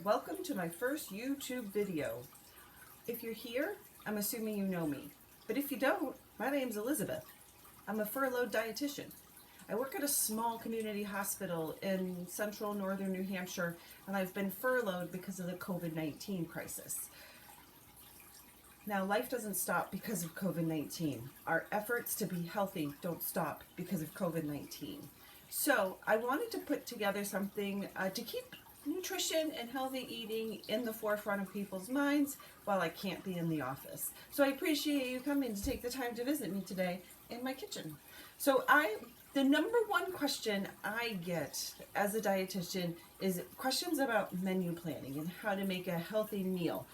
welcome to my first YouTube video. If you're here, I'm assuming you know me. But if you don't, my name's Elizabeth. I'm a furloughed dietitian. I work at a small community hospital in central northern New Hampshire, and I've been furloughed because of the COVID-19 crisis. Now, life doesn't stop because of COVID-19. Our efforts to be healthy don't stop because of COVID-19. So I wanted to put together something to keep nutrition and healthy eating in the forefront of people's minds while I can't be in the office. So I appreciate you coming to take the time to visit me today in my kitchen. So the number one question I get as a dietitian is questions about menu planning and how to make a healthy meal.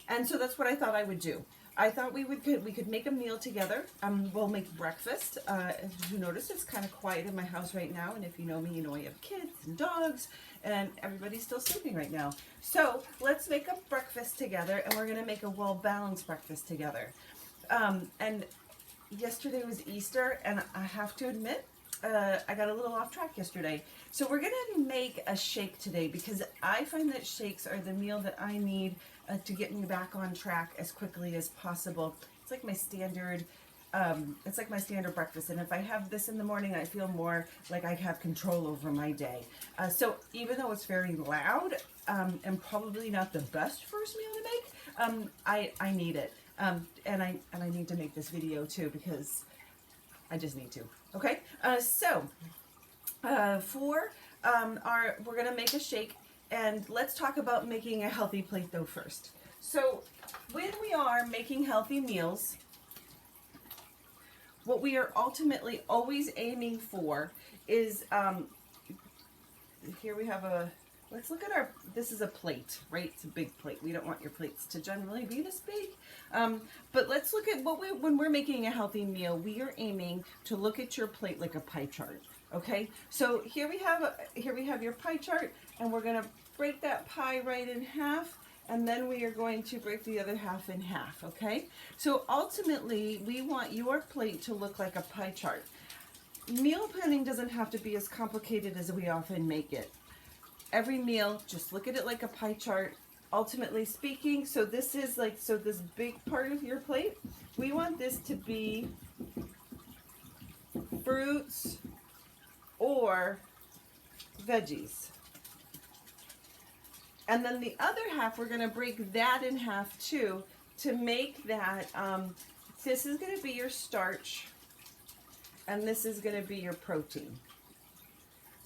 And so that's what I thought I would do. I thought we could make a meal together. We'll make breakfast. As you notice, it's kind of quiet in my house right now. And if you know me, you know I have kids and dogs, and everybody's still sleeping right now. So let's make a breakfast together, and we're going to make a well-balanced breakfast together. And yesterday was Easter, and I have to admit, I got a little off track yesterday. So we're going to make a shake today because I find that shakes are the meal that I need to get me back on track as quickly as possible. It's like my standard breakfast, and if I have this in the morning, I feel more like I have control over my day. So even though it's very loud and probably not the best first meal to make, I need it, and I need to make this video too because I just need to. Okay, we're gonna make a shake, and let's talk about making a healthy plate though first. So when we are making healthy meals, what we are ultimately always aiming for is, here we have let's look at this is a plate, right? It's a big plate. We don't want your plates to generally be this big. But let's look at when we're making a healthy meal, we are aiming to look at your plate like a pie chart. Okay, so here we have your pie chart, and we're gonna break that pie right in half, and then we are going to break the other half in half, okay? So ultimately, we want your plate to look like a pie chart. Meal planning doesn't have to be as complicated as we often make it. Every meal, just look at it like a pie chart. Ultimately speaking, so this big part of your plate, we want this to be fruits or veggies. And then the other half, we're going to break that in half too to make that, this is going to be your starch, and this is going to be your protein.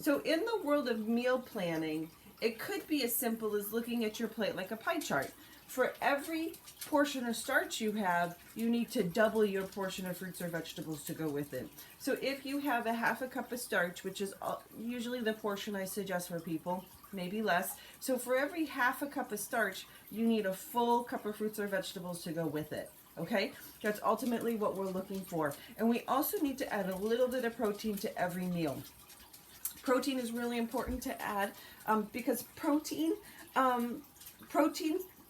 So in the world of meal planning, it could be as simple as looking at your plate like a pie chart. For every portion of starch you have, you need to double your portion of fruits or vegetables to go with it. So if you have a half a cup of starch, which is usually the portion I suggest for people, maybe less. So for every half a cup of starch, you need a full cup of fruits or vegetables to go with it. Okay, that's ultimately what we're looking for. And we also need to add a little bit of protein to every meal. Protein is really important to add because protein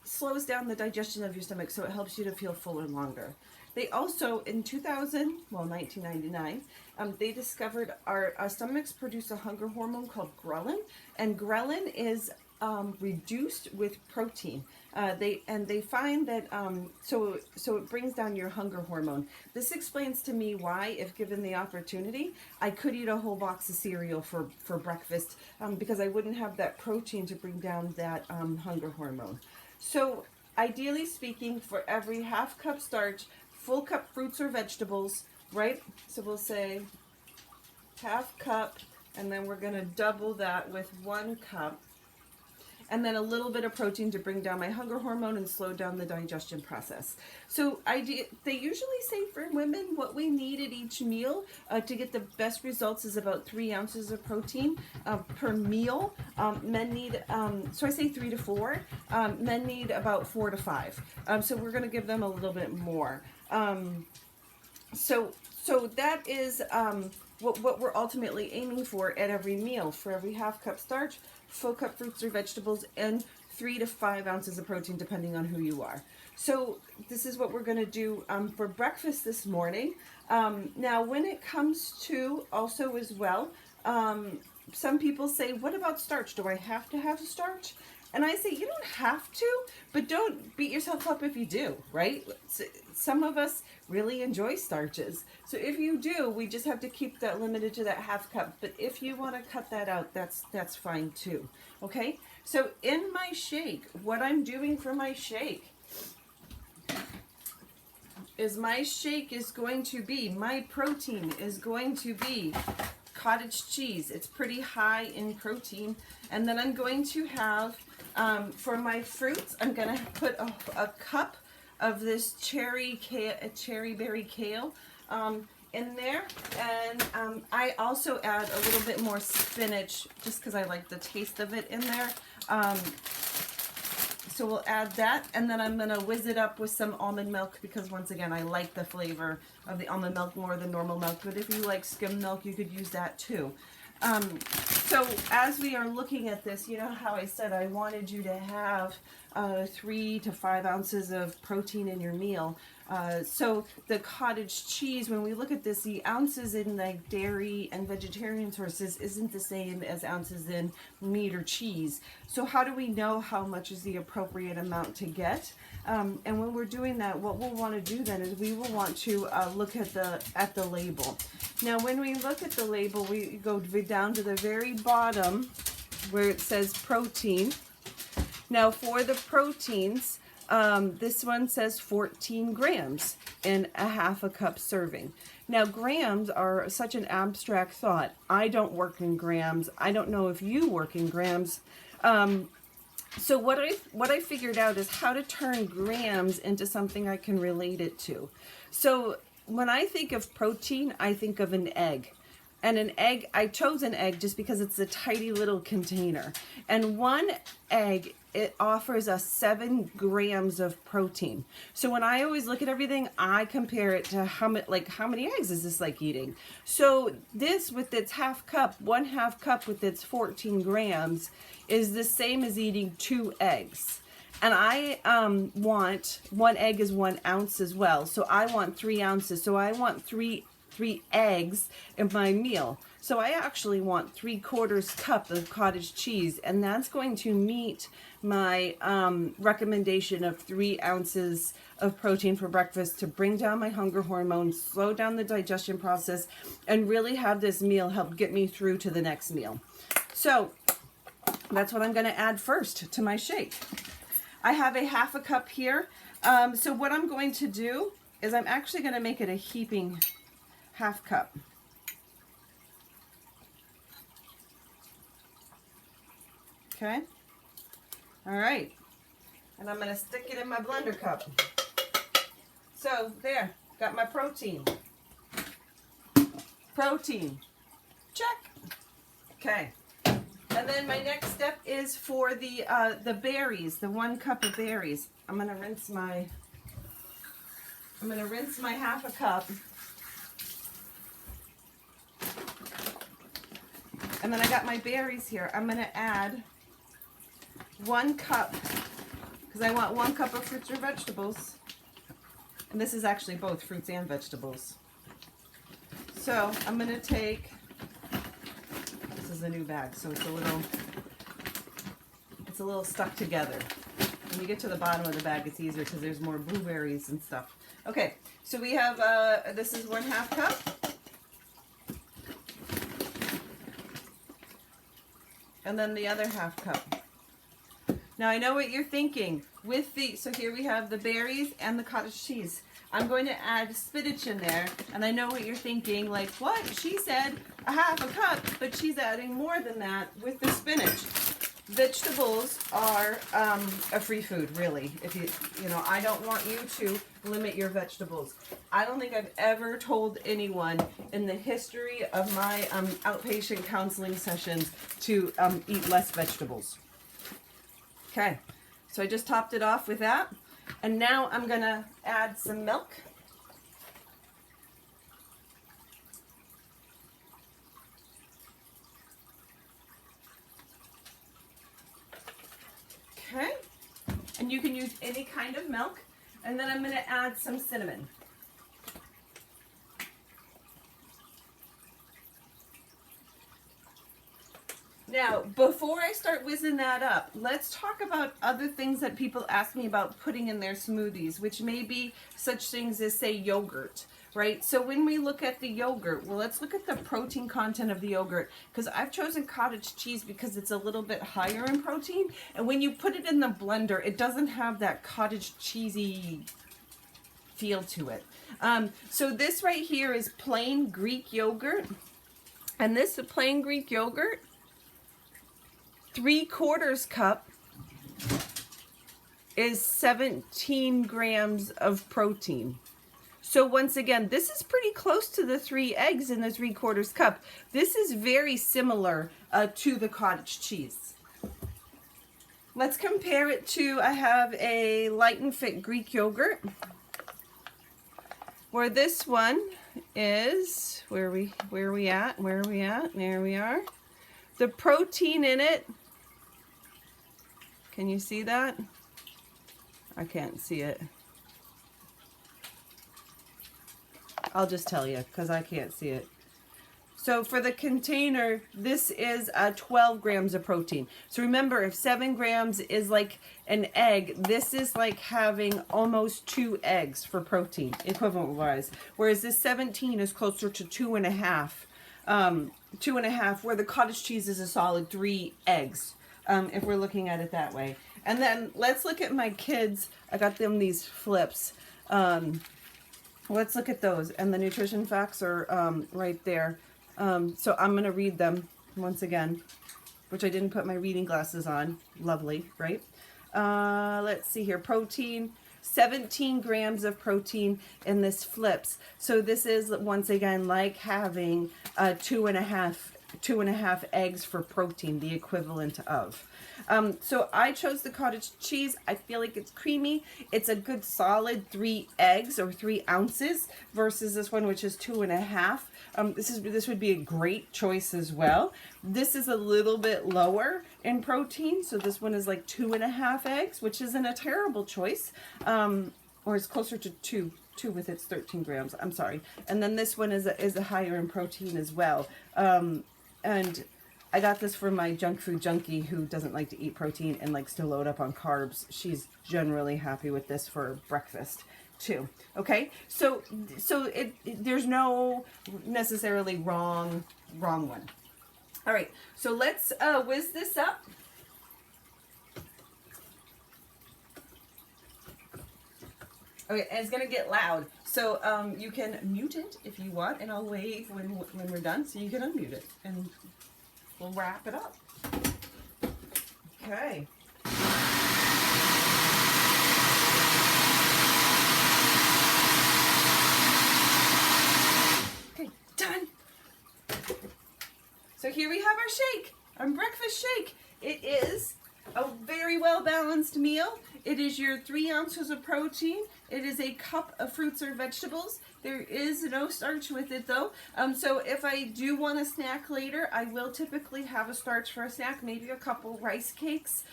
slows down the digestion of your stomach, so it helps you to feel fuller longer. They also, in 1999, they discovered our stomachs produce a hunger hormone called ghrelin, and ghrelin is reduced with protein. They find that so it brings down your hunger hormone. This explains to me why, if given the opportunity, I could eat a whole box of cereal for breakfast because I wouldn't have that protein to bring down that hunger hormone. So ideally speaking, for every half cup starch, full cup fruits or vegetables, right? So we'll say half cup, and then we're going to double that with 1 cup. And then a little bit of protein to bring down my hunger hormone and slow down the digestion process. So they usually say for women what we need at each meal to get the best results is about 3 ounces of protein per meal. Men need, so I say 3 to 4. Men need about 4 to 5. So we're going to give them a little bit more. So that is what we're ultimately aiming for at every meal. For every half cup starch, full cup fruits or vegetables, and 3 to 5 ounces of protein depending on who you are. So this is what we're going to do for breakfast this morning. Now when it comes to also as well, some people say, what about starch? Do I have to have starch? And I say, you don't have to, but don't beat yourself up if you do, right? Some of us really enjoy starches. So if you do, we just have to keep that limited to that half cup. But if you want to cut that out, that's fine too. Okay? So in my shake, what I'm doing for my shake is my protein is going to be cottage cheese. It's pretty high in protein. And then I'm going to have, for my fruits, I'm going to put a cup of this cherry berry kale in there. And I also add a little bit more spinach just because I like the taste of it in there. So we'll add that, and then I'm going to whiz it up with some almond milk because, once again, I like the flavor of the almond milk more than normal milk. But if you like skim milk, you could use that too. So as we are looking at this, you know how I said I wanted you to have 3 to 5 ounces of protein in your meal. So the cottage cheese, when we look at this, the ounces in like dairy and vegetarian sources isn't the same as ounces in meat or cheese. So how do we know how much is the appropriate amount to get? And when we're doing that, what we'll want to do then is we will want to look at the label. Now, when we look at the label, we go down to the very bottom where it says protein. Now, for the proteins, this one says 14 grams in a half a cup serving. Now, grams are such an abstract thought. I don't work in grams. I don't know if you work in grams. So what I figured out is how to turn grams into something I can relate it to. So when I think of protein, I think of an egg. And an egg, I chose an egg just because it's a tiny little container. And one egg, it offers us 7 grams of protein. So when I always look at everything, I compare it to how many eggs is this like eating? So this with its half cup, 1/2 cup with its 14 grams is the same as eating 2 eggs. And I want, 1 egg is 1 ounce as well. So I want 3 ounces. So I want three eggs in my meal. So I actually want 3/4 cup of cottage cheese, and that's going to meet my recommendation of 3 ounces of protein for breakfast to bring down my hunger hormones, slow down the digestion process, and really have this meal help get me through to the next meal. So that's what I'm going to add first to my shake. I have a half a cup here. So what I'm going to do is I'm actually going to make it a heaping half cup. Okay. All right. And I'm going to stick it in my blender cup. So there, got my protein. Protein. Check. Okay. And then my next step is for the berries, the 1 cup of berries. I'm going to rinse my half a cup. And then I got my berries here. I'm going to add 1 cup, because I want 1 cup of fruits or vegetables. And this is actually both fruits and vegetables. So I'm going to take, this is a new bag, so it's a little stuck together. When you get to the bottom of the bag, it's easier because there's more blueberries and stuff. Okay, so we have, this is 1/2 cup. And then the other half cup. Now I know what you're thinking. So here we have the berries and the cottage cheese. I'm going to add spinach in there, and I know what you're thinking, like, what? She said a half a cup, but she's adding more than that with the spinach. Vegetables are a free food, really. If you know, I don't want you to limit your vegetables. I don't think I've ever told anyone in the history of my outpatient counseling sessions to eat less vegetables. Okay, so I just topped it off with that. And now I'm going to add some milk. Okay, and you can use any kind of milk. And then I'm going to add some cinnamon. Now, before I start whizzing that up, let's talk about other things that people ask me about putting in their smoothies, which may be such things as, say, yogurt, right? So when we look at the yogurt, well, let's look at the protein content of the yogurt, because I've chosen cottage cheese because it's a little bit higher in protein, and when you put it in the blender, it doesn't have that cottage cheesy feel to it. So this right here is plain Greek yogurt, and this plain Greek yogurt, 3/4 cup is 17 grams of protein. So once again, this is pretty close to the 3 eggs in the 3/4 cup. This is very similar to the cottage cheese. Let's compare it to, I have a Light and Fit Greek yogurt, where this one is, where are we at? There we are. The protein in it, can you see that? I can't see it. I'll just tell you because I can't see it. So for the container, this is 12 grams of protein. So remember, if 7 grams is like an egg, this is like having almost 2 eggs for protein, equivalent wise. Whereas this 17 is closer to 2.5. 2.5, where the cottage cheese is a solid 3 eggs, if we're looking at it that way. And then let's look at my kids. I got them these flips. Let's look at those. And the nutrition facts are right there. So I'm going to read them once again, which I didn't put my reading glasses on. Lovely, right? Let's see here. Protein, 17 grams of protein in this flips. So this is, once again, like having 2.5 eggs for protein, the equivalent of. So I chose the cottage cheese. I feel like it's creamy. It's a good solid 3 eggs or 3 ounces versus this one, which is 2.5. This would be a great choice as well. This is a little bit lower in protein, so this one is like 2.5 eggs, which isn't a terrible choice. Or it's closer to 2 with its 13 grams. I'm sorry. And then this one is a higher in protein as well. And I got this for my junk food junkie who doesn't like to eat protein and likes to load up on carbs. She's generally happy with this for breakfast too. Okay, so there's no necessarily wrong one. All right, so let's whiz this up. Okay, and it's gonna get loud, so you can mute it if you want, and I'll wave when we're done, so you can unmute it, and we'll wrap it up. Okay. Okay, done. So here we have our shake, our breakfast shake. It is a very well balanced meal. It is your 3 ounces of protein. It is a cup of fruits or vegetables. There is no starch with it though. So if I do want a snack later, I will typically have a starch for a snack, maybe a couple rice cakes,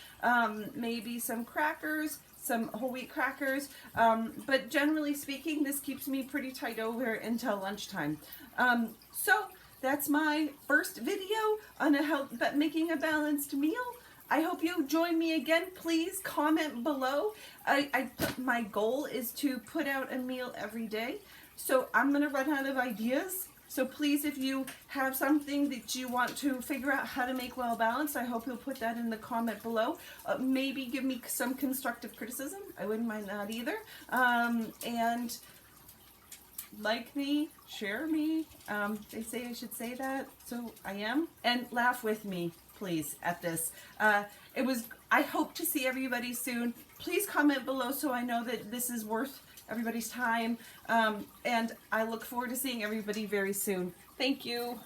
maybe some crackers, some whole wheat crackers. But generally speaking, this keeps me pretty tight over until lunchtime. So that's my first video on making a balanced meal. I hope you join me again. Please comment below. My goal is to put out a meal every day, so I'm gonna run out of ideas. So please, if you have something that you want to figure out how to make well balanced, I hope you'll put that in the comment below. Maybe give me some constructive criticism. I wouldn't mind that either. And like me, share me. They say I should say that, so I am. And laugh with me, please, at this. I hope to see everybody soon. Please comment below so I know that this is worth everybody's time. And I look forward to seeing everybody very soon. Thank you.